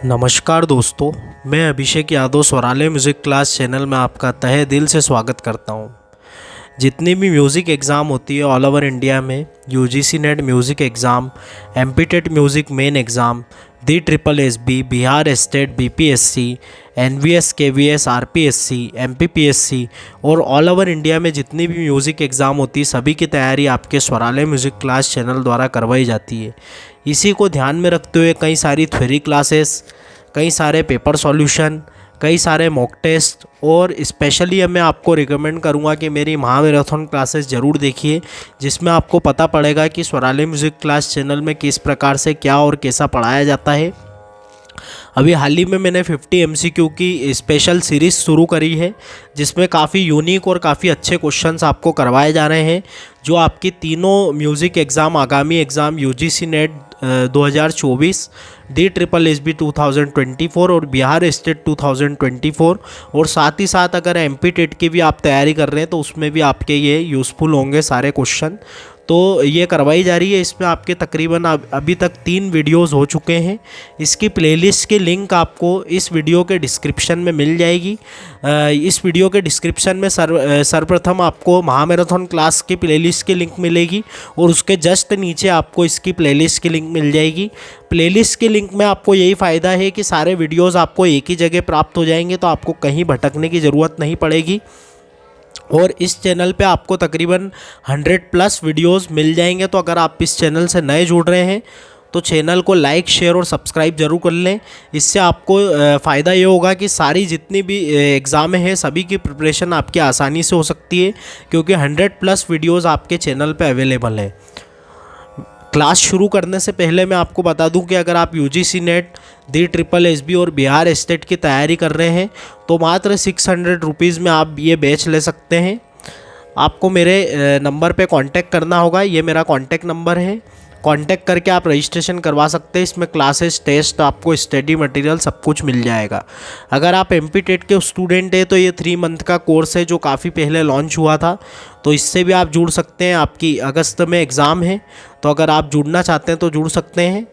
नमस्कार दोस्तों, मैं Abhishek Yadav स्वरालय music class channel में आपका तहे दिल से स्वागत करता हूं। जितनी भी म्यूज़िक एग्ज़ाम होती है ऑल ओवर इंडिया में, UGC NET music exam, MP TET music main exam, D triple SB, Bihar state BPSC, NVS KVS, RPSC, MPPSC और ऑल ओवर इंडिया में जितनी भी म्यूज़िक एग्ज़ाम होती है सभी की तैयारी आपके स्वरालय म्यूज़िक क्लास चैनल द्वारा करवाई जाती है। इसी को ध्यान में रखते हुए कई सारी थ्योरी क्लासेस, कई सारे पेपर सॉल्यूशन, कई सारे मॉक टेस्ट और स्पेशली अब मैं आपको रिकमेंड करूंगा कि मेरी महामैराथन क्लासेस ज़रूर देखिए, जिसमें आपको पता पड़ेगा कि स्वरालय म्यूज़िक क्लास चैनल में किस प्रकार से क्या और कैसा पढ़ाया जाता है। अभी हाल ही में मैंने 50 एमसीक्यू की स्पेशल सीरीज़ शुरू करी है, जिसमें काफ़ी यूनिक और काफ़ी अच्छे क्वेश्चंस आपको करवाए जा रहे हैं, जो आपकी तीनों म्यूज़िक एग्ज़ाम, आगामी exam UGC net 2024, D triple SB 2024 और बिहार स्टेट 2024 और साथ ही साथ अगर एमपी टेट की भी आप तैयारी कर रहे हैं तो उसमें भी आपके ये यूज़फुल होंगे सारे क्वेश्चन। तो ये करवाई जा रही है। इसमें आपके तकरीबन अभी तक 3 वीडियोस हो चुके हैं। इसकी प्लेलिस्ट की लिंक आपको इस वीडियो के डिस्क्रिप्शन में मिल जाएगी। इस वीडियो के डिस्क्रिप्शन में सर्वप्रथम आपको महामैराथन क्लास की प्लेलिस्ट की लिंक मिलेगी और उसके जस्ट नीचे आपको इसकी प्लेलिस्ट की लिंक मिल जाएगी। प्लेलिस्ट की लिंक में आपको यही फ़ायदा है कि सारे वीडियोज़ आपको एक ही जगह प्राप्त हो जाएंगे, तो आपको कहीं भटकने की ज़रूरत नहीं पड़ेगी। और इस चैनल पे आपको तकरीबन 100+ वीडियोस मिल जाएंगे। तो अगर आप इस चैनल से नए जुड़ रहे हैं तो चैनल को लाइक, शेयर और सब्सक्राइब जरूर कर लें। इससे आपको फ़ायदा ये होगा कि सारी जितनी भी एग्ज़ाम हैं सभी की प्रिपरेशन आपकी आसानी से हो सकती है, क्योंकि 100+ वीडियोज़ आपके चैनल पर अवेलेबल है। क्लास शुरू करने से पहले मैं आपको बता दूं कि अगर आप यूजीसी नेट, दी ट्रिपल एसबी और बिहार स्टेट की तैयारी कर रहे हैं तो मात्र 600 रुपीज़ में आप ये बैच ले सकते हैं। आपको मेरे नंबर पे कांटेक्ट करना होगा, ये मेरा कांटेक्ट नंबर है। कांटेक्ट करके आप रजिस्ट्रेशन करवा सकते हैं। इसमें क्लासेस, टेस्ट, आपको स्टडी मटेरियल सब कुछ मिल जाएगा। अगर आप एमपी टेट के स्टूडेंट हैं तो ये 3 मंथ का कोर्स है जो काफ़ी पहले लॉन्च हुआ था, तो इससे भी आप जुड़ सकते हैं। आपकी अगस्त में एग्ज़ाम है, तो अगर आप जुड़ना चाहते हैं तो जुड़ सकते हैं।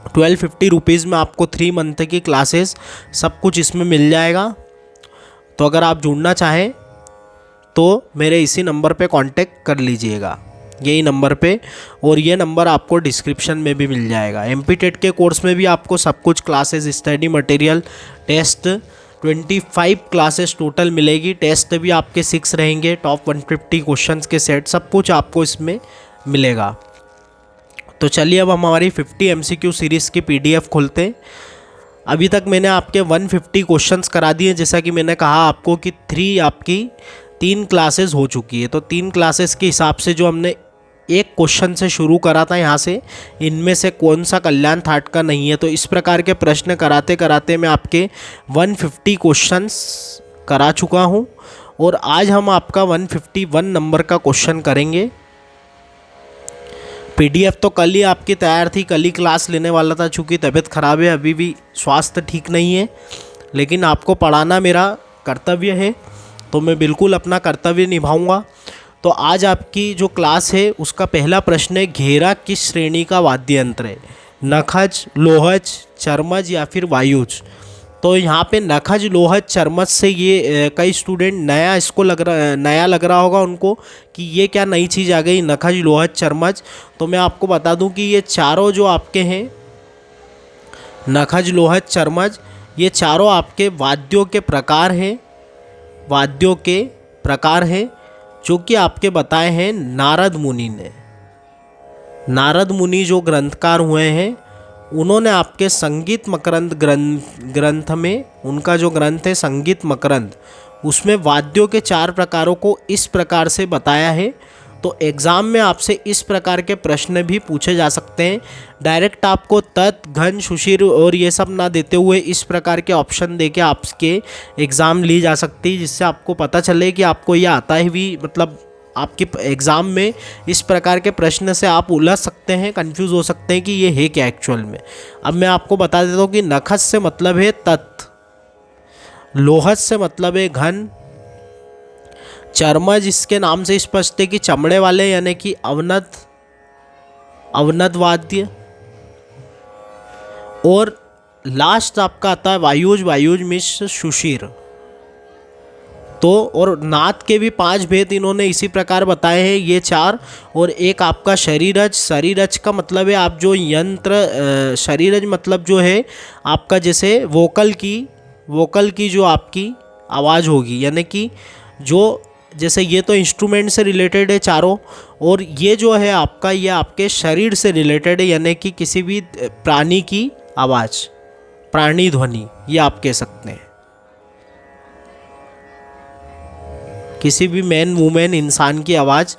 1250 रुपीज़ में आपको 3 मंथ की क्लासेस सब कुछ इसमें मिल जाएगा। तो अगर आप जुड़ना चाहें तो मेरे इसी नंबर पे कांटेक्ट कर लीजिएगा, यही नंबर पे, और ये नंबर आपको डिस्क्रिप्शन में भी मिल जाएगा। एमपी टेट के कोर्स में भी आपको सब कुछ classes, study material, test, 25 classes total मिलेगी। टेस्ट भी आपके 6 रहेंगे, टॉप 150 क्वेश्चंस के सेट, सब कुछ आपको इसमें मिलेगा। तो चलिए अब हम हमारी 50 एमसीक्यू सीरीज़ की पीडीएफ खोलते हैं। अभी तक मैंने आपके 150 क्वेश्चंस करा दिए। जैसा कि मैंने कहा आपको कि 3 क्लासेस हो चुकी है, तो 3 क्लासेस के हिसाब से जो हमने एक क्वेश्चन से शुरू करा था यहाँ से, इनमें से कौन सा कल्याण थाट का नहीं है। तो इस प्रकार के प्रश्न कराते कराते मैं आपके 150 क्वेश्चंस करा चुका हूँ और आज हम आपका 151 नंबर का क्वेश्चन करेंगे। पीडीएफ तो कल ही आपकी तैयार थी, कल ही क्लास लेने वाला था। चूँकि तबीयत ख़राब है, अभी भी स्वास्थ्य ठीक नहीं है, लेकिन आपको पढ़ाना मेरा कर्तव्य है, तो मैं बिल्कुल अपना कर्तव्य निभाऊंगा। तो आज आपकी जो क्लास है उसका पहला प्रश्न है, घेरा किस श्रेणी का वाद्य यंत्र है? नखज, लोहज, चरमज या फिर वायुज? तो यहाँ पे नखज, लोहज, चरमच से ये कई स्टूडेंट नया लग रहा होगा उनको कि ये क्या नई चीज़ आ गई, नखज, लोहज, चरमच। तो मैं आपको बता दूं कि ये चारों जो आपके हैं, नखज, लोहज, चरमच, ये चारों आपके वाद्यों के प्रकार हैं जो कि आपके बताए हैं नारद मुनि ने। नारद मुनि जो ग्रंथकार हुए हैं उन्होंने आपके संगीत मकरंद ग्रंथ में, उनका जो ग्रंथ है संगीत मकरंद, उसमें वाद्यों के 4 प्रकारों को इस प्रकार से बताया है। तो एग्ज़ाम में आपसे इस प्रकार के प्रश्न भी पूछे जा सकते हैं। डायरेक्ट आपको तत्, घन, शुशिर और ये सब ना देते हुए इस प्रकार के ऑप्शन देके आपके एग्ज़ाम ली जा सकती है, जिससे आपको पता चले कि आपको ये आता है भी, मतलब आपके एग्ज़ाम में इस प्रकार के प्रश्न से आप उलझ सकते हैं, कंफ्यूज हो सकते हैं कि ये है क्या एक्चुअल में। अब मैं आपको बता देता हूँ कि नखज से मतलब है तत्, लोहज से मतलब है घन, चरमज इसके नाम से स्पष्ट है कि चमड़े वाले यानी कि अवनद वाद्य, और लास्ट आपका आता है वायुज, वायुज मिश्र सुशीर। तो और नाद के भी 5 भेद इन्होंने इसी प्रकार बताए हैं, ये 4। और एक आपका शरीरज, शरीरज का मतलब है आप जो यंत्र, शरीरज मतलब जो है आपका जैसे वोकल की जो आपकी आवाज़ होगी, यानी कि जो जैसे ये तो इंस्ट्रूमेंट से रिलेटेड है चारों, और ये जो है आपका ये आपके शरीर से रिलेटेड है, यानी कि किसी भी प्राणी की आवाज़, प्राणी ध्वनि ये आप कह सकते हैं। किसी भी मैन वुमेन इंसान की आवाज़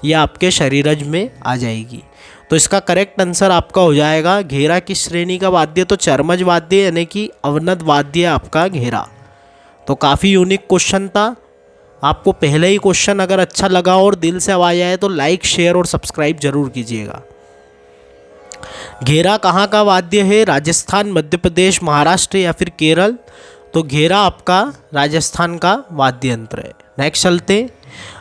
ये आपके शरीरज में आ जाएगी। तो इसका करेक्ट आंसर आपका हो जाएगा घेरा किस श्रेणी का वाद्य, तो चर्मज वाद्य यानी कि अवनद वाद्य आपका घेरा। तो काफ़ी यूनिक क्वेश्चन था। आपको पहले ही क्वेश्चन अगर अच्छा लगा और दिल से आवाज़ आए तो लाइक, शेयर और सब्सक्राइब जरूर कीजिएगा। घेरा कहाँ का वाद्य है? राजस्थान, मध्य प्रदेश, महाराष्ट्र या फिर केरल? तो घेरा आपका राजस्थान का वाद्य यंत्र है। नेक्स्ट चलते हैं।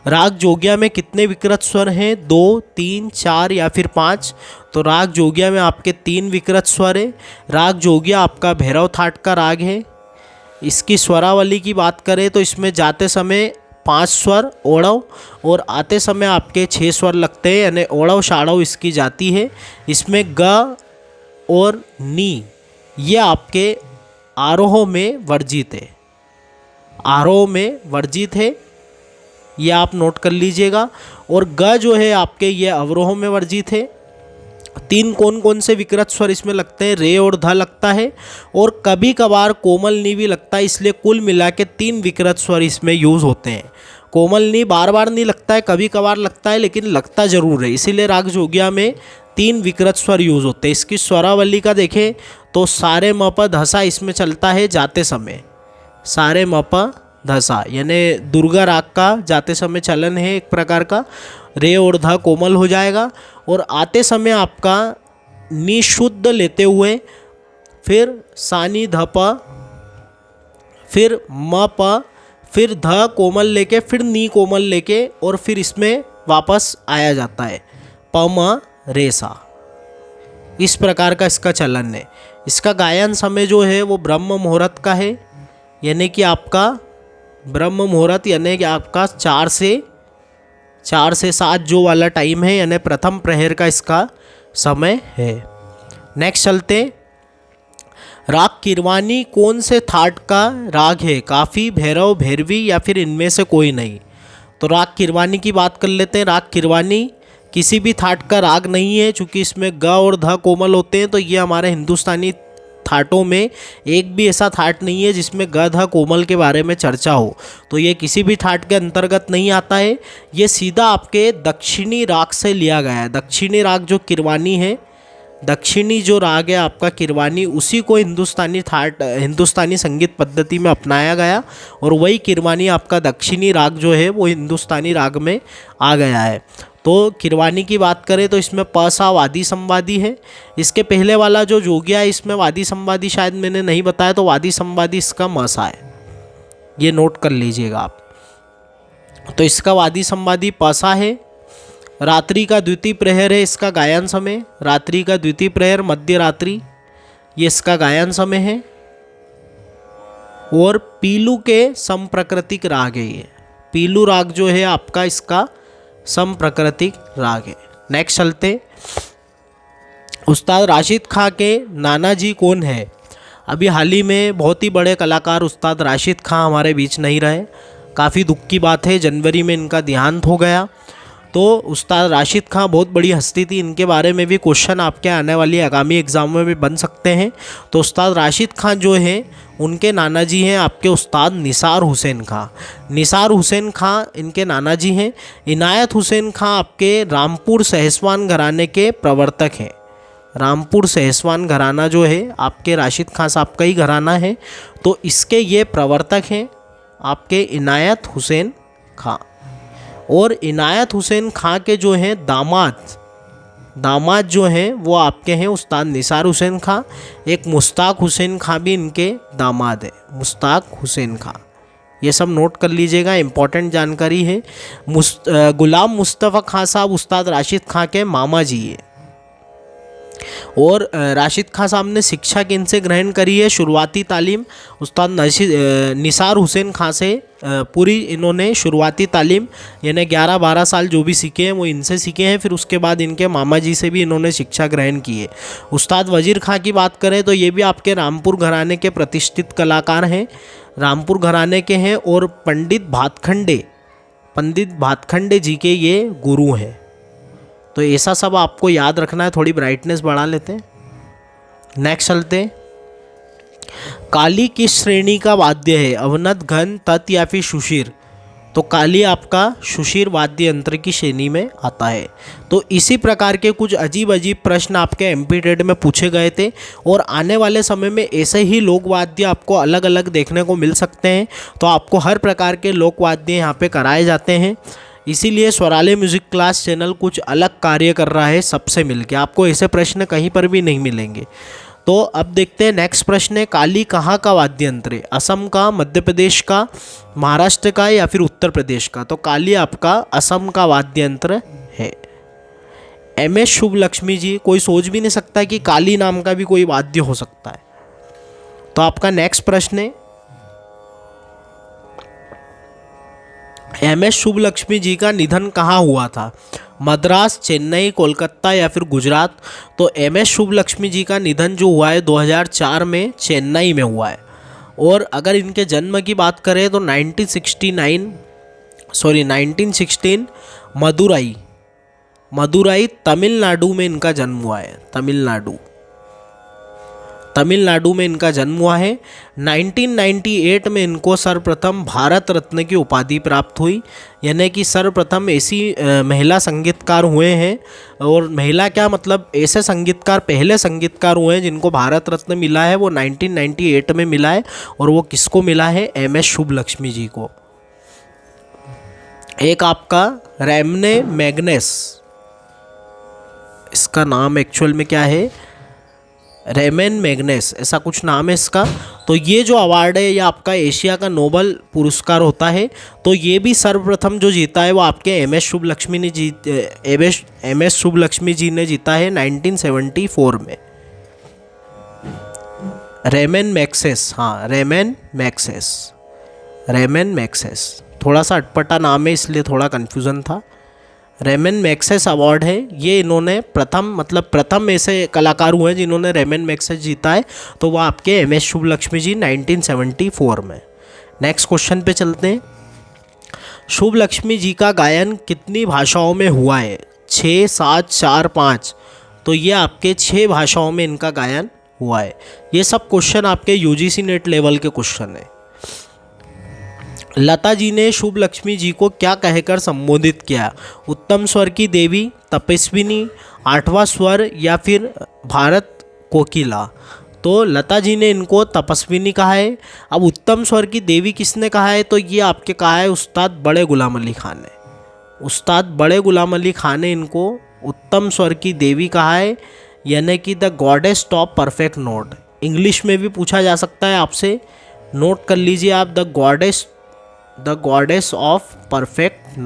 राग जोगिया में कितने विकृत स्वर हैं? 2, 3, 4 या फिर 5? तो राग जोगिया में आपके 3 विकृत स्वर है। राग जोगिया आपका भैरव थाट का राग है। इसकी स्वरावली की बात करें तो इसमें जाते समय 5 स्वर ओढ़व और आते समय आपके 6 स्वर लगते हैं, यानी ओढ़व शाढ़व इसकी जाती है। इसमें ग और नी ये आपके आरोह में वर्जित है, आरोह में वर्जित है, ये आप नोट कर लीजिएगा। और ग जो है आपके ये अवरोह में वर्जित है। 3 कौन कौन से विकृत स्वर इसमें लगते हैं? रे और ध लगता है, और कभी कभार कोमल नी भी लगता है। इसलिए कुल मिला के 3 विकृत स्वर इसमें यूज़ होते हैं। कोमल नी बार बार नहीं लगता है, कभी कभार लगता है, लेकिन लगता ज़रूर है। इसीलिए राग जोगिया में 3 विकृत स्वर यूज़ होते हैं। इसकी स्वरावली का देखें तो सारे म प धसा इसमें चलता है जाते समय, सारे म प धसा, यानी दुर्गा राग का जाते समय चलन है एक प्रकार का। रे और ध कोमल हो जाएगा, और आते समय आपका नी शुद्ध लेते हुए फिर सानी ध प, फिर म प, फिर ध कोमल लेके, फिर नी कोमल लेके, और फिर इसमें वापस आया जाता है प म रे सा। इस प्रकार का इसका चलन है। इसका गायन समय जो है वो ब्रह्म मुहूर्त का है, यानी कि आपका ब्रह्म मुहूर्त यानी कि आपका 4 से 7 जो वाला टाइम है, यानी प्रथम प्रहर का इसका समय है। नेक्स्ट चलते। राग किरवानी कौन से थाट का राग है? काफ़ी, भैरव, भैरवी या फिर इनमें से कोई नहीं? तो राग किरवानी की बात कर लेते हैं। राग किरवानी किसी भी थाट का राग नहीं है, चूँकि इसमें ग और ध कोमल होते हैं। तो ये हमारे हिंदुस्तानी थाटों में एक भी ऐसा थाट नहीं है जिसमें ग ध कोमल के बारे में चर्चा हो। तो ये किसी भी थाट के अंतर्गत नहीं आता है। ये सीधा आपके दक्षिणी राग से लिया गया है। दक्षिणी राग जो किरवानी है, दक्षिणी जो राग है आपका किरवानी, उसी को हिंदुस्तानी संगीत पद्धति में अपनाया गया, और वही किरवानी आपका दक्षिणी राग जो है वो हिंदुस्तानी राग में आ गया है। तो किरवानी की बात करें तो इसमें प सा वादी संवादी है। इसके पहले वाला जो जोगिया है इसमें वादी संवादी शायद मैंने नहीं बताया, तो वादी संवादी इसका म सा है, ये नोट कर लीजिएगा आप। तो इसका वादी संवादी प सा है। रात्रि का द्वितीय प्रहर है इसका गायन समय। रात्रि का द्वितीय प्रहर, मध्य रात्रि, ये इसका गायन समय है। और पीलू के समप्रकृतिक राग है ये। पीलू राग जो है आपका इसका समप्रकृतिक राग है। नेक्स्ट चलते। उस्ताद राशिद खां के नाना जी कौन है? अभी हाल ही में बहुत ही बड़े कलाकार उस्ताद राशिद खां हमारे बीच नहीं रहे, काफ़ी दुख की बात है। जनवरी में इनका देहांत हो गया। तो उस्ताद राशिद खां बहुत बड़ी हस्ती थी, इनके बारे में भी क्वेश्चन आपके आने वाली आगामी एग्जामों में भी बन सकते हैं। तो उस्ताद राशिद खां जो हैं उनके नाना जी हैं आपके उस्ताद निसार हुसैन खां। निसार हुसैन खां इनके नाना जी हैं। इनायत हुसैन खां आपके रामपुर सहसवान घराने के प्रवर्तक हैं। रामपुर सहसवान घराना जो है आपके राशिद खां साहब का ही घराना है, तो इसके ये प्रवर्तक हैं आपके इनायत हुसैन खां। और इनायत हुसैन खां के जो हैं दामाद जो हैं वो आपके हैं उस्ताद निसार हुसैन खां। एक मुश्ताक हुसैन खां भी इनके दामाद है, मुश्ताक हुसैन खां। ये सब नोट कर लीजिएगा, इम्पॉर्टेंट जानकारी है। गुलाम मुस्तफ़ा खां साहब उस्ताद राशिद खां के मामा जी है। और राशिद खान साहब ने शिक्षा किनसे ग्रहण करी है? शुरुआती तालीम उस्ताद निसार हुसैन खां से पूरी इन्होंने शुरुआती तालीम यानी 11-12 साल जो भी सीखे हैं वो इनसे सीखे हैं। फिर उसके बाद इनके मामा जी से भी इन्होंने शिक्षा ग्रहण की है। उस्ताद वजीर खां की बात करें तो ये भी आपके रामपुर घराने के प्रतिष्ठित कलाकार हैं, रामपुर घराने के हैं और पंडित भातखंडे जी के ये गुरु हैं। तो ऐसा सब आपको याद रखना है। थोड़ी ब्राइटनेस बढ़ा लेते हैं। नेक्स्ट चलते हैं। काली किस श्रेणी का वाद्य है? अवनत, घन, तत् या फिर सुशीर? तो काली आपका सुशीर वाद्य यंत्र की श्रेणी में आता है। तो इसी प्रकार के कुछ अजीब अजीब प्रश्न आपके एमपी में पूछे गए थे और आने वाले समय में ऐसे ही लोक वाद्य आपको अलग अलग देखने को मिल सकते हैं। तो आपको हर प्रकार के लोक वाद्य यहाँ पे कराए जाते हैं। इसीलिए स्वरालय म्यूज़िक क्लास चैनल कुछ अलग कार्य कर रहा है सबसे मिलके। आपको ऐसे प्रश्न कहीं पर भी नहीं मिलेंगे। तो अब देखते हैं नेक्स्ट प्रश्न है, काली कहाँ का वाद्य यंत्र है? असम का, मध्य प्रदेश का, महाराष्ट्र का या फिर उत्तर प्रदेश का? तो काली आपका असम का वाद्य यंत्र है। एम.एस. शुभ लक्ष्मी जी, कोई सोच भी नहीं सकता कि काली नाम का भी कोई वाद्य हो सकता है। तो आपका नेक्स्ट प्रश्न है, एम.एस. शुभ लक्ष्मी जी का निधन कहाँ हुआ था? मद्रास, चेन्नई, कोलकाता या फिर गुजरात? तो एम.एस. शुभ लक्ष्मी जी का निधन जो हुआ है 2004 में चेन्नई में हुआ है। और अगर इनके जन्म की बात करें तो 1916 मदुराई तमिलनाडु में इनका जन्म हुआ है। तमिलनाडु में इनका जन्म हुआ है। 1998 में इनको सर्वप्रथम भारत रत्न की उपाधि प्राप्त हुई, यानी कि सर्वप्रथम ऐसी महिला संगीतकार हुए हैं। और महिला क्या मतलब ऐसे संगीतकार, पहले संगीतकार हुए हैं जिनको भारत रत्न मिला है, वो 1998 में मिला है। और वो किसको मिला है? एम.एस. शुभ लक्ष्मी जी को। एक आपका रैमने मैग्नेस, इसका नाम एक्चुअल में क्या है? रेमन मैग्नेस, ऐसा कुछ नाम है इसका। तो ये जो अवार्ड है ये आपका एशिया का नोबल पुरस्कार होता है। तो ये भी सर्वप्रथम जो जीता है वो आपके एम.एस. शुभ लक्ष्मी जी ने जीता है 1974 में। रेमन मैग्सेस, हाँ रेमन मैग्सेस, थोड़ा सा अटपटा नाम है इसलिए थोड़ा कन्फ्यूज़न था। रेमन मैग्सेस अवार्ड है ये, इन्होंने प्रथम ऐसे कलाकार हुए हैं जिन्होंने रेमन मैग्सेस जीता है। तो वो आपके एम.एस. शुभ लक्ष्मी जी 1974 में। नेक्स्ट क्वेश्चन पे चलते हैं। शुभ लक्ष्मी जी का गायन कितनी भाषाओं में हुआ है? 6, 7, 4, 5? तो ये आपके 6 भाषाओं में इनका गायन हुआ है। ये सब क्वेश्चन आपके यूजीसी नेट लेवल के क्वेश्चन है। लता जी ने शुभ लक्ष्मी जी को क्या कहकर संबोधित किया? उत्तम स्वर की देवी, तपस्विनी, 8वां स्वर या फिर भारत कोकिला? तो लता जी ने इनको तपस्विनी कहा है। अब उत्तम स्वर की देवी किसने कहा है? तो ये आपके कहा है उस्ताद बड़े गुलाम अली खान ने। उस्ताद बड़े गुलाम अली खान ने इनको उत्तम स्वर की देवी कहा है, यानी कि the goddess of perfect note. English में भी पूछा जा सकता है आपसे, नोट कर लीजिए आप, the goddess of perfect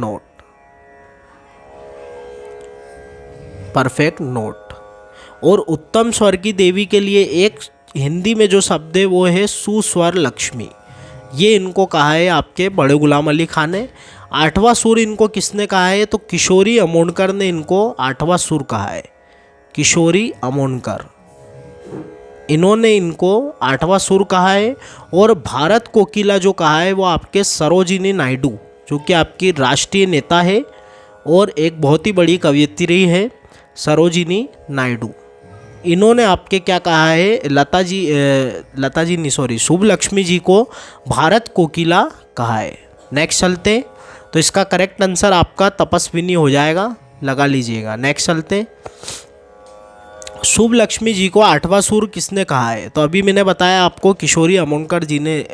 note. और उत्तम स्वर की देवी के लिए एक हिंदी में जो शब्द है वो है सुस्वर लक्ष्मी। ये इनको कहा है आपके बड़े गुलाम अली खान ने। 8वां सुर इनको किसने कहा है? तो किशोरी अमोणकर ने इनको 8वां सुर कहा है। किशोरी अमोणकर, इन्होंने इनको 8वां सुर कहा है। और भारत कोकिला जो कहा है वो आपके सरोजिनी नायडू, जो कि आपकी राष्ट्रीय नेता है और एक बहुत ही बड़ी कवयित्री है, सरोजिनी नायडू। इन्होंने आपके क्या कहा है? शुभ लक्ष्मी जी को भारत कोकिला कहा है। नेक्स्ट चलते, तो इसका करेक्ट आंसर आपका तपस्विनी हो जाएगा, लगा लीजिएगा। नेक्स्ट चलते, शुभ लक्ष्मी जी को 8वां सुर किसने कहा है? तो अभी मैंने बताया आपको किशोरी अमोणकर जी ने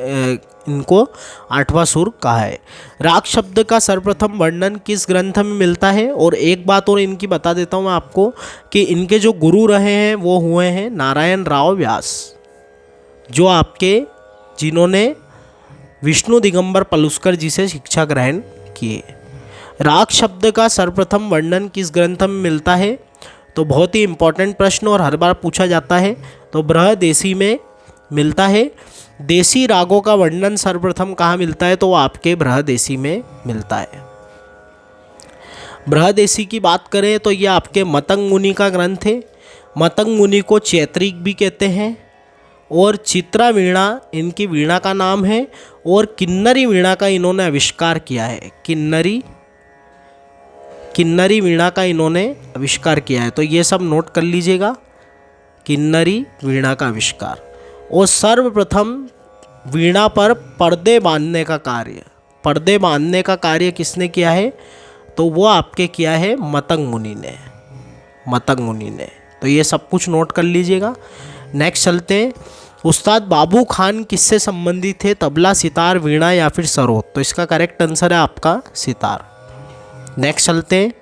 इनको 8वां सुर कहा है। राग शब्द का सर्वप्रथम वर्णन किस ग्रंथ में मिलता है? और एक बात और इनकी बता देता हूँ मैं आपको कि इनके जो गुरु रहे हैं वो हुए हैं नारायण राव व्यास, जो आपके जिन्होंने विष्णु दिगंबर पलुस्कर जी से शिक्षा ग्रहण किए। राग शब्द का सर्वप्रथम वर्णन किस ग्रंथ में मिलता है? तो बहुत ही इम्पोर्टेंट प्रश्न और हर बार पूछा जाता है। तो बृहदेशी में मिलता है। देसी रागों का वर्णन सर्वप्रथम कहाँ मिलता है? तो वो आपके बृहदेशी में मिलता है। बृहदेशी की बात करें तो ये आपके मतंग मुनि का ग्रंथ है। मतंग मुनि को चैत्रिक भी कहते हैं और चित्रा वीणा इनकी वीणा का नाम है और किन्नरी वीणा का इन्होंने आविष्कार किया है। किन्नरी वीणा का इन्होंने आविष्कार किया है। तो ये सब नोट कर लीजिएगा, किन्नरी वीणा का आविष्कार। और सर्वप्रथम वीणा पर पर्दे बांधने का कार्य किसने किया है? तो वो आपके किया है मतंग मुनि ने। तो ये सब कुछ नोट कर लीजिएगा। नेक्स्ट चलते हैं। उस्ताद बाबू खान किससे संबंधित थे? तबला, सितार, वीणा या फिर सरोद? तो इसका करेक्ट आंसर है आपका सितार। नेक्स्ट चलते हैं।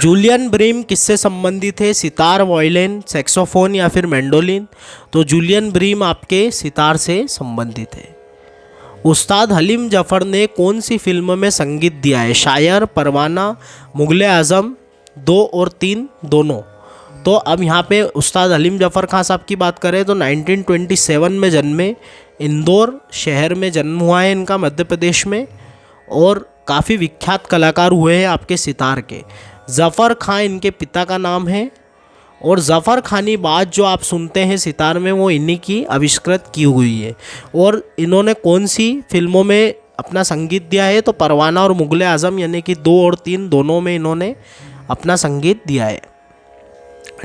जूलियन ब्रीम किससे संबंधित है? सितार, वायलिन, सैक्सोफोन या फिर मैंडोलिन? तो जूलियन ब्रीम आपके सितार से संबंधित है। उस्ताद हलीम जफ़र ने कौन सी फिल्म में संगीत दिया है? शायर, परवाना, मुग़ल आज़म, 2 और 3 दोनों? तो अब यहाँ पे उस्ताद हलीम जफ़र खां साहब की बात करें तो 1927 में जन्मे, इंदौर शहर में जन्म हुआ है इनका, मध्य प्रदेश में। और काफ़ी विख्यात कलाकार हुए हैं आपके सितार के। ज़फ़र खां इनके पिता का नाम है और ज़फ़र खानी बात जो आप सुनते हैं सितार में वो इन्हीं की आविष्कृत की हुई है। और इन्होंने कौन सी फिल्मों में अपना संगीत दिया है? तो परवाना और मुग़ल आज़म यानी कि 2 और 3 दोनों में इन्होंने अपना संगीत दिया है।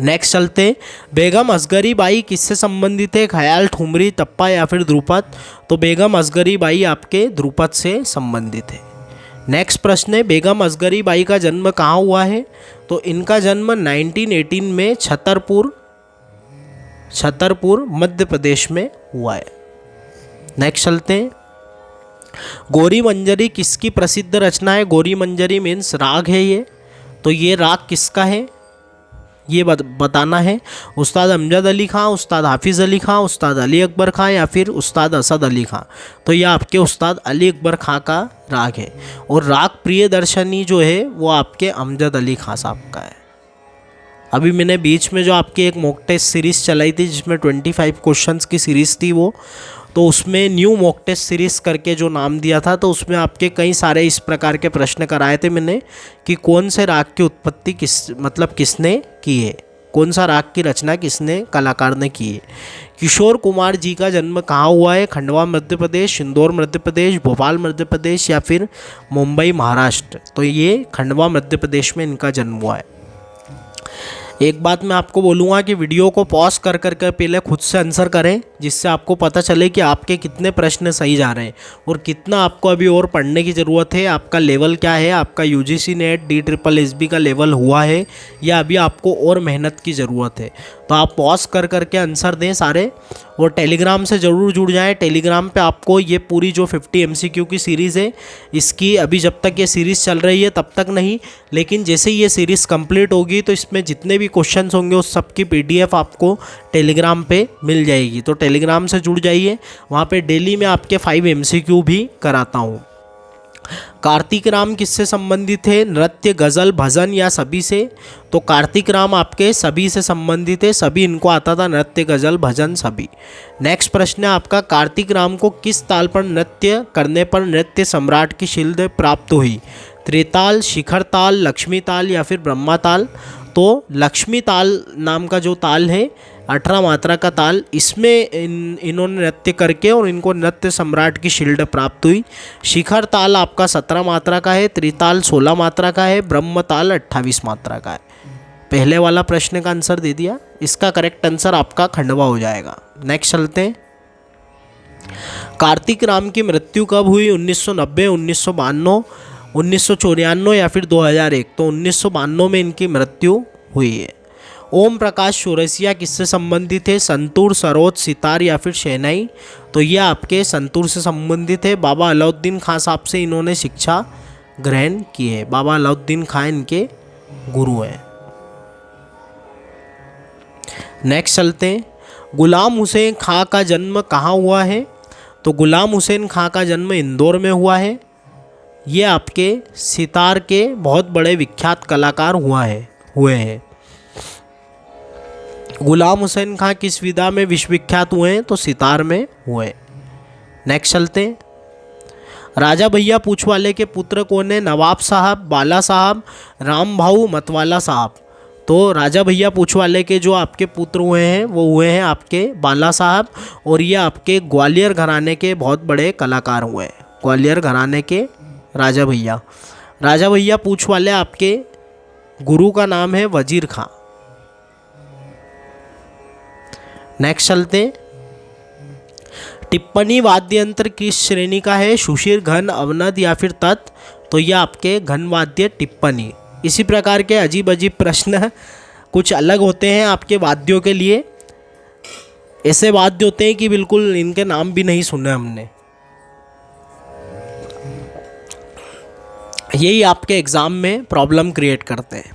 नेक्स्ट चलते। बेगम असगरी बाई किससे संबंधित है? ख्याल, ठुमरी, टप्पा या फिर ध्रुपद? तो बेगम असगरी बाई आपके ध्रुपद से संबंधित है। नेक्स्ट प्रश्न है, बेगम असगरी बाई का जन्म कहाँ हुआ है? तो इनका जन्म 1918 में छतरपुर मध्य प्रदेश में हुआ है। नेक्स्ट चलते हैं। गौरी मंजरी किसकी प्रसिद्ध रचना है? गौरी मंजरी मीन्स राग है ये। तो ये राग किसका है ये बताना है। उस्ताद अमजद अली खां, उस्ताद हाफिज़ अली खां, उस्ताद अली अकबर खां या फिर उस्ताद असद अली खां? तो यह आपके उस्ताद अली अकबर खां का राग है। और राग प्रियदर्शनी जो है वो आपके अमजद अली खां साहब का है। अभी मैंने बीच में जो आपकी एक मॉक टेस्ट सीरीज़ चलाई थी जिसमें 25 क्वेश्चंस की सीरीज़ थी वो, तो उसमें न्यू मॉक टेस्ट सीरीज़ करके जो नाम दिया था, तो उसमें आपके कई सारे इस प्रकार के प्रश्न कराए थे मैंने कि कौन से राग की उत्पत्ति किसने की है, कौन सा राग की रचना किसने कलाकार ने की है। किशोर कुमार जी का जन्म कहाँ हुआ है? खंडवा मध्य प्रदेश, इंदौर मध्य प्रदेश, भोपाल मध्य प्रदेश या फिर मुंबई महाराष्ट्र? तो ये खंडवा मध्य प्रदेश में इनका जन्म हुआ है। एक बात मैं आपको बोलूँगा कि वीडियो को पॉज कर पहले खुद से आंसर करें, जिससे आपको पता चले कि आपके कितने प्रश्न सही जा रहे हैं और कितना आपको अभी और पढ़ने की ज़रूरत है। आपका लेवल क्या है, आपका यूजीसी नेट DSSB का लेवल हुआ है या अभी आपको और मेहनत की ज़रूरत है? तो आप पॉज कर के आंसर दें सारे। और टेलीग्राम से ज़रूर जुड़ जाएं। टेलीग्राम पे आपको ये पूरी जो 50 MCQ की सीरीज़ है, इसकी अभी जब तक ये सीरीज़ चल रही है तब तक नहीं, लेकिन जैसे ही ये सीरीज़ कंप्लीट होगी तो इसमें जितने भी क्वेश्चंस होंगे उस सब की PDF आपको टेलीग्राम पे मिल जाएगी। तो टेलीग्राम से जुड़ जाइए, वहाँ पे डेली मैं आपके 5 MCQ भी कराता हूँ। कार्तिक राम किससे संबंधित है? नृत्य, गज़ल, भजन या सभी से? तो कार्तिक राम आपके सभी से संबंधित है, सभी इनको आता था, नृत्य, गज़ल, भजन सभी। नेक्स्ट प्रश्न है आपका, कार्तिक राम को किस ताल पर नृत्य करने पर नृत्य सम्राट की शील्ड प्राप्त हुई? त्रिताल, शिखर ताल, लक्ष्मी ताल या फिर ब्रह्मा ताल? तो लक्ष्मी ताल नाम का जो ताल है, 18 मात्रा का ताल, इसमें इन्होंने नृत्य करके और इनको नृत्य सम्राट की शील्ड प्राप्त हुई। शिखर ताल आपका 17 मात्रा का है, त्रिताल 16 मात्रा का है, ब्रह्म ताल 28 मात्रा का है। पहले वाला प्रश्न का आंसर दे दिया, इसका करेक्ट आंसर आपका खंडवा हो जाएगा। नेक्स्ट चलते हैं। कार्तिक राम की मृत्यु कब हुई? 1990, 1992, 1994 या फिर 2001? तो 1992 में इनकी मृत्यु हुई है। ओम प्रकाश चौरसिया किससे संबंधित है? संतूर, सरोद, सितार या फिर शहनाई? तो ये आपके संतूर से संबंधित है। बाबा अलाउद्दीन खां साहब से इन्होंने शिक्षा ग्रहण की है। बाबा अलाउद्दीन खां इनके गुरु हैं। नेक्स्ट चलते हैं। गुलाम हुसैन खां का जन्म कहाँ हुआ है? तो गुलाम हुसैन खां का जन्म इंदौर में हुआ है। ये आपके सितार के बहुत बड़े विख्यात कलाकार हुए हैं। गुलाम हुसैन खां किस विधा में विश्वविख्यात हुए हैं? तो सितार में हुए। नेक्स्ट चलते हैं। राजा भैया पूछवाले के पुत्र कौन है? नवाब साहब, बाला साहब, राम भाऊ मतवाला साहब। तो राजा भैया पूछवाले के जो आपके पुत्र हुए हैं वो हुए हैं आपके बाला साहब, और ये आपके ग्वालियर घराने के बहुत बड़े कलाकार हुए हैं। ग्वालियर घराने के राजा भैया। राजा भैया पूछवाले आपके गुरु का नाम है वजीर खां। नेक्स्ट चलते हैं। टिप्पणी वाद्य यंत्र किस श्रेणी का है? सुशीर, घन, अवनद या फिर तत्? तो यह आपके घन वाद्य टिप्पणी। इसी प्रकार के अजीब अजीब प्रश्न कुछ अलग होते हैं आपके वाद्यों के लिए। ऐसे वाद्य होते हैं कि बिल्कुल इनके नाम भी नहीं सुने हमने। यही आपके एग्जाम में प्रॉब्लम क्रिएट करते हैं।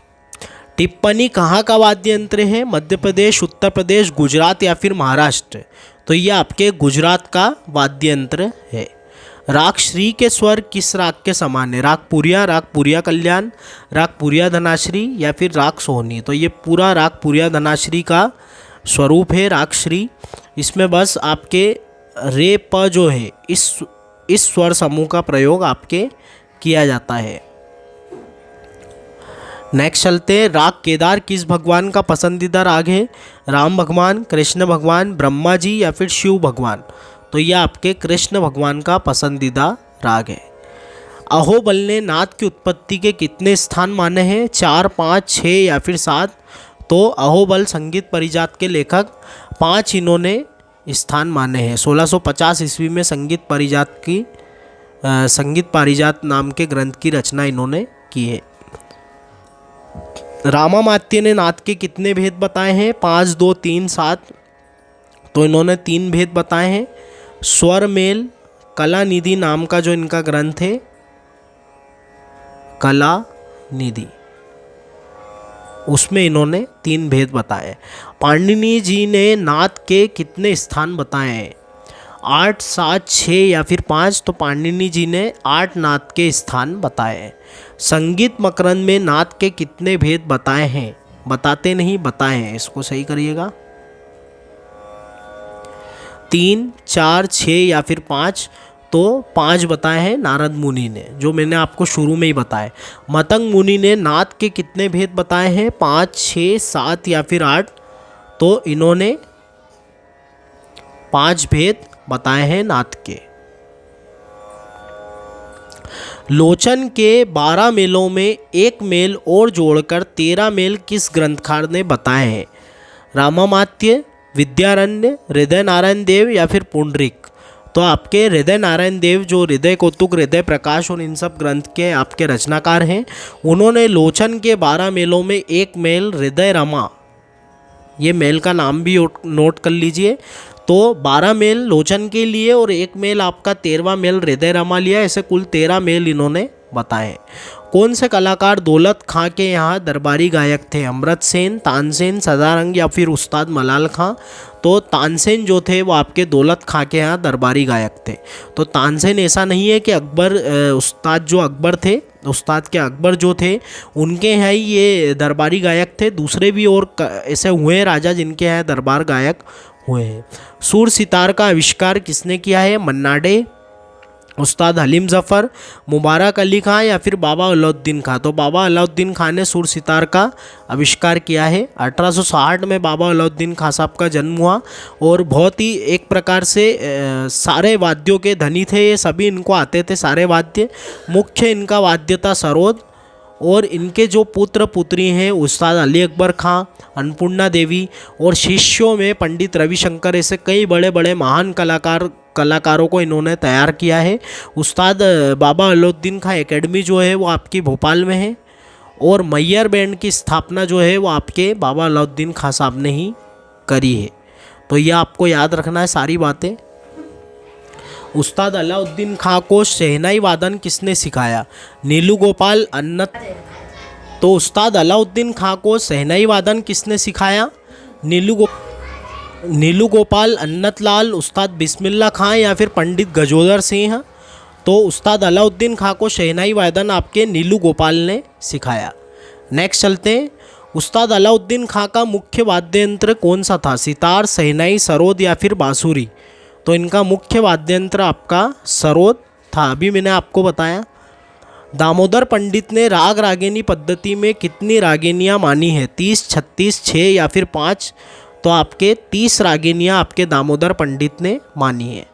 टिप्पणी कहाँ का वाद्य यंत्र है? मध्य प्रदेश, उत्तर प्रदेश, गुजरात या फिर महाराष्ट्र? तो ये आपके गुजरात का वाद्य यंत्र है। राग श्री के स्वर किस राग के समान है? राग पुरिया कल्याण, राग पुरिया धनाश्री या फिर राग सोहनी? तो ये पूरा राग पुरिया धनाश्री का स्वरूप है राग श्री। इसमें बस आपके रे प जो है इस स्वर समूह का प्रयोग आपके किया जाता है। नेक्स्ट चलते हैं। राग केदार किस भगवान का पसंदीदा राग है? राम भगवान, कृष्ण भगवान, ब्रह्मा जी या फिर शिव भगवान? तो यह आपके कृष्ण भगवान का पसंदीदा राग है। अहोबल ने नाद की उत्पत्ति के कितने स्थान माने हैं? 4, 5, 6 या फिर 7? तो अहोबल संगीत परिजात के लेखक 5 इन्होंने स्थान माने हैं। 1650 ईस्वी में संगीत पारिजात नाम के ग्रंथ की रचना इन्होंने की है। रामामात्य ने नाद के कितने भेद बताए हैं? 5, 2, 3, 7? तो इन्होंने 3 भेद बताए हैं। स्वर मेल कला निधि नाम का जो इनका ग्रंथ है, कला निधि, उसमें इन्होंने 3 भेद बताए। पाणिनि जी ने नाद के कितने स्थान बताए हैं? 8, 7, 6 या फिर 5? तो पाणिनि जी ने 8 नाद के स्थान बताए हैं। संगीत मकरंद में नाद के कितने भेद बताए हैं? बताते नहीं, बताए हैं, इसको सही करिएगा। 3, 4, 6 या फिर 5? तो 5 बताए हैं नारद मुनि ने, जो मैंने आपको शुरू में ही बताया। मतंग मुनि ने नाद के कितने भेद बताए हैं? 5, 6, 7 या फिर 8? तो इन्होंने 5 भेद बताए हैं नाद के। लोचन के 12 मेलों में 1 मेल और जोड़कर 13 मेल किस ग्रंथकार ने बताए हैं? रामामात्य, विद्यारण्य, हृदय नारायण देव या फिर पुंडरीक? तो आपके हृदय नारायण देव जो हृदय कौतुक, हृदय प्रकाश और इन सब ग्रंथ के आपके रचनाकार हैं, उन्होंने लोचन के 12 मेलों में 1 मेल हृदय रमा, ये मेल का नाम भी नोट कर लीजिए। तो 12 मेल लोचन के लिए और 1 मेल आपका 13वां मेल हृदय रमा लिया, ऐसे कुल 13 मेल इन्होंने बताए। कौन से कलाकार दौलत खां के यहाँ दरबारी गायक थे? अमृत सेन, तानसेन, सदारंग या फिर उस्ताद मलाल खां? तो तानसेन जो थे वो आपके दौलत खां के यहाँ दरबारी गायक थे। तो तानसेन ऐसा नहीं है कि अकबर उस्ताद जो अकबर थे, उस्ताद के अकबर जो थे उनके यहाँ ही ये दरबारी गायक थे। दूसरे भी और ऐसे हुए हैं राजा जिनके यहाँ दरबार गायक हुए हैं। सुर सितार का आविष्कार किसने किया है? मन्ना डे, उस्ताद हलीम ज़फ़र, मुबारक अली खां या फिर बाबा अलाउद्दीन खां? तो बाबा अलाउद्दीन खां ने सुर सितार का आविष्कार किया है। 1860 में बाबा अलाउद्दीन खां साहब का जन्म हुआ और बहुत ही एक प्रकार से सारे वाद्यों के धनी थे। ये सभी इनको आते थे सारे वाद्य। मुख्य इनका वाद्य था सरोद, और इनके जो पुत्र पुत्री हैं उस्ताद अली अकबर खां, अन्नपूर्णा देवी और शिष्यों में पंडित रविशंकर, ऐसे कई बड़े बड़े महान कलाकारों को इन्होंने तैयार किया है। उस्ताद बाबा अलाउद्दीन खां एकेडमी जो है वो आपकी भोपाल में है, और मैयर बैंड की स्थापना जो है वो आपके बाबा अलाउद्दीन खां साहब ने ही करी है। तो यह आपको याद रखना है सारी बातें। उस्ताद अलाउद्दीन खां को शहनाई वादन किसने सिखाया? नीलू गोपाल, अन्नत। तो उस्ताद अलाउद्दीन खां को शहनाई वादन किसने सिखाया? नीलू गोपाल, अन्नत लाल, उस्ताद बिस्मिल्ला खां या फिर पंडित गजोदर सिंह? तो उस्ताद अलाउद्दीन खां को शहनाई वादन आपके नीलू गोपाल ने सिखाया। नेक्स्ट चलते हैं। उस्ताद अलाउद्दीन खां का मुख्य वाद्य यंत्र कौन सा था? सितार, शहनाई, सरोद या फिर बांसुरी? तो इनका मुख्य वाद्य यंत्र आपका सरोद था, अभी मैंने आपको बताया। दामोदर पंडित ने राग रागिनी पद्धति में कितनी रागिनियाँ मानी है? 30, 36, 6 या फिर 5? तो आपके 30 रागिनियाँ आपके दामोदर पंडित ने मानी है।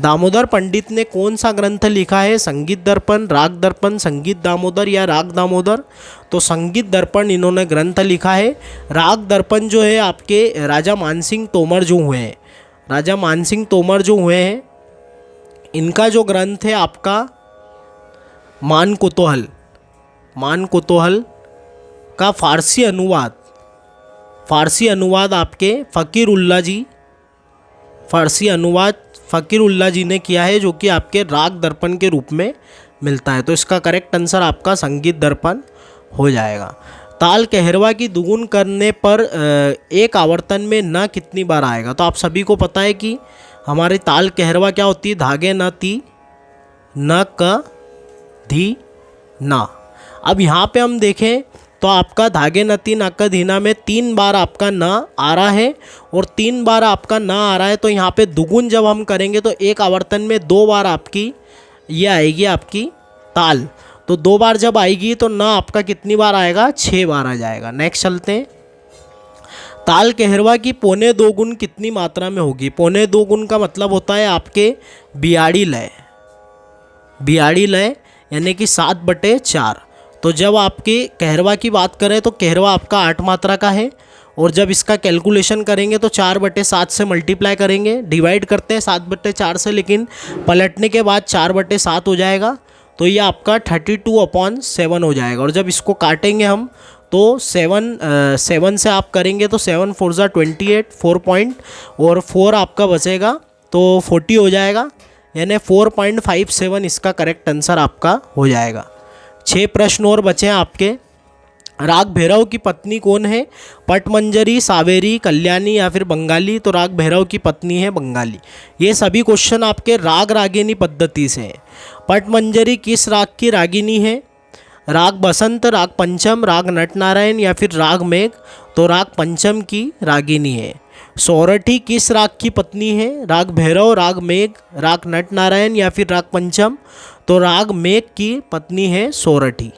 दामोदर पंडित ने कौन सा ग्रंथ लिखा है? संगीत दर्पण, राग दर्पण, संगीत दामोदर या राग दामोदर? तो संगीत दर्पण इन्होंने ग्रंथ लिखा है। राग दर्पण जो है आपके राजा मानसिंह तोमर जो हुए हैं, राजा मानसिंह तोमर जो हुए हैं, इनका जो ग्रंथ है आपका मान कुतूहल, मान कुतूहल का फ़ारसी अनुवाद आपके फ़कीरुल्लाह जी, फ़ारसी अनुवाद फ़कीरुल्लाह जी ने किया है, जो कि आपके राग दर्पण के रूप में मिलता है। तो इसका करेक्ट आंसर आपका संगीत दर्पण हो जाएगा। ताल कहरवा की दुगुन करने पर एक आवर्तन में न कितनी बार आएगा? तो आप सभी को पता है कि हमारी ताल कहरवा क्या होती है? धागे न ती न क धी ना। अब यहाँ पे हम देखें तो आपका धागे नती नाका धीना में 3 बार आपका न आ रहा है और 3 बार आपका न आ रहा है। तो यहाँ पे दुगुन जब हम करेंगे तो एक आवर्तन में 2 बार आपकी ये आएगी आपकी ताल। तो 2 बार जब आएगी तो न आपका कितनी बार आएगा? 6 बार आ जाएगा। नेक्स्ट चलते हैं। ताल कहरवा की 2.25 गुण कितनी मात्रा में होगी? 2.25 गुण का मतलब होता है आपके बियाड़ी लय, बियाड़ी लय यानी कि 7/4। तो जब आपके कहरवा की बात करें तो कहरवा आपका 8 मात्रा का है, और जब इसका कैलकुलेशन करेंगे तो 4/7 से मल्टीप्लाई करेंगे, डिवाइड करते हैं 7/4 से, लेकिन पलटने के बाद 4/7 हो जाएगा। तो ये आपका 32/7 हो जाएगा। और जब इसको काटेंगे हम तो 7 से आप करेंगे तो 7 4 ज़ा 28, 4 पॉइंट और 4 आपका बचेगा तो 40 हो जाएगा, यानी 4.57 इसका करेक्ट आंसर आपका हो जाएगा। 6 प्रश्न और बचे हैं आपके। राग भैरव की पत्नी कौन है? पटमंजरी, सावेरी, कल्याणी या फिर बंगाली? तो राग भैरव की पत्नी है बंगाली। ये सभी क्वेश्चन आपके राग रागिनी पद्धति से हैं। पटमंजरी किस राग की रागिनी है? राग बसंत, राग पंचम, राग नटनारायण या फिर राग मेघ? तो राग पंचम की रागिनी है। सोरठी किस राग की पत्नी है? राग भैरव, राग मेघ, राग नटनारायण या फिर राग पंचम? तो राग मेघ की पत्नी है सोरठी।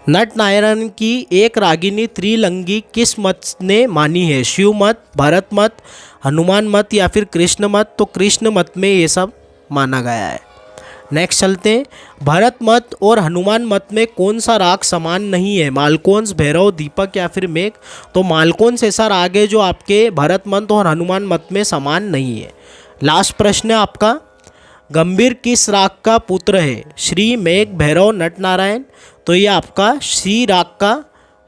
नटनारायण की एक रागिनी त्रिलंगी किस मत ने मानी है? शिव मत, भरत मत, हनुमान मत या फिर कृष्ण मत? तो कृष्ण मत में ये सब माना गया है। नेक्स्ट चलते हैं। भरत मत और हनुमान मत में कौन सा राग समान नहीं है? मालकोंस, भैरव, दीपक या फिर मेघ? तो मालकोंस ऐसा राग है जो आपके भरत मत और हनुमान मत में समान नहीं है। लास्ट प्रश्न है आपका। गंभीर किस राग का पुत्र है? श्री, मेघ, भैरव, नटनारायण? तो ये आपका श्री राग का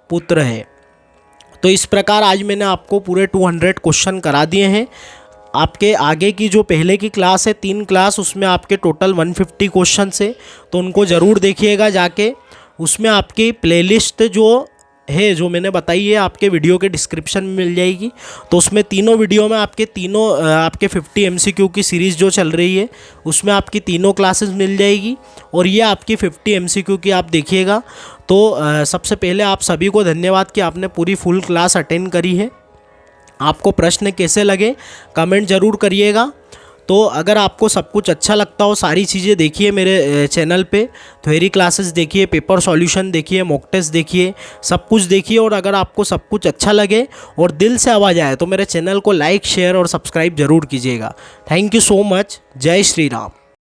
पुत्र है। तो इस प्रकार आज मैंने आपको पूरे 200 क्वेश्चन करा दिए हैं। आपके आगे की जो पहले की क्लास है 3 क्लास, उसमें आपके टोटल 150 क्वेश्चन है, तो उनको ज़रूर देखिएगा जाके। उसमें आपकी प्लेलिस्ट जो है जो मैंने बताई है आपके वीडियो के डिस्क्रिप्शन में मिल जाएगी। तो उसमें तीनों वीडियो में आपके 50 MCQ की सीरीज़ जो चल रही है उसमें आपकी तीनों क्लासेस मिल जाएगी, और ये आपकी 50 MCQ की आप देखिएगा। तो सबसे पहले आप सभी को धन्यवाद कि आपने पूरी फुल क्लास अटेंड करी है। आपको प्रश्न कैसे लगे कमेंट ज़रूर करिएगा। तो अगर आपको सब कुछ अच्छा लगता हो, सारी चीज़ें देखिए मेरे चैनल पे, थ्योरी क्लासेस देखिए, पेपर सॉल्यूशन देखिए, मॉक टेस्ट देखिए, सब कुछ देखिए। और अगर आपको सब कुछ अच्छा लगे और दिल से आवाज़ आए तो मेरे चैनल को लाइक, शेयर और सब्सक्राइब ज़रूर कीजिएगा। Thank you so much. जय श्री राम।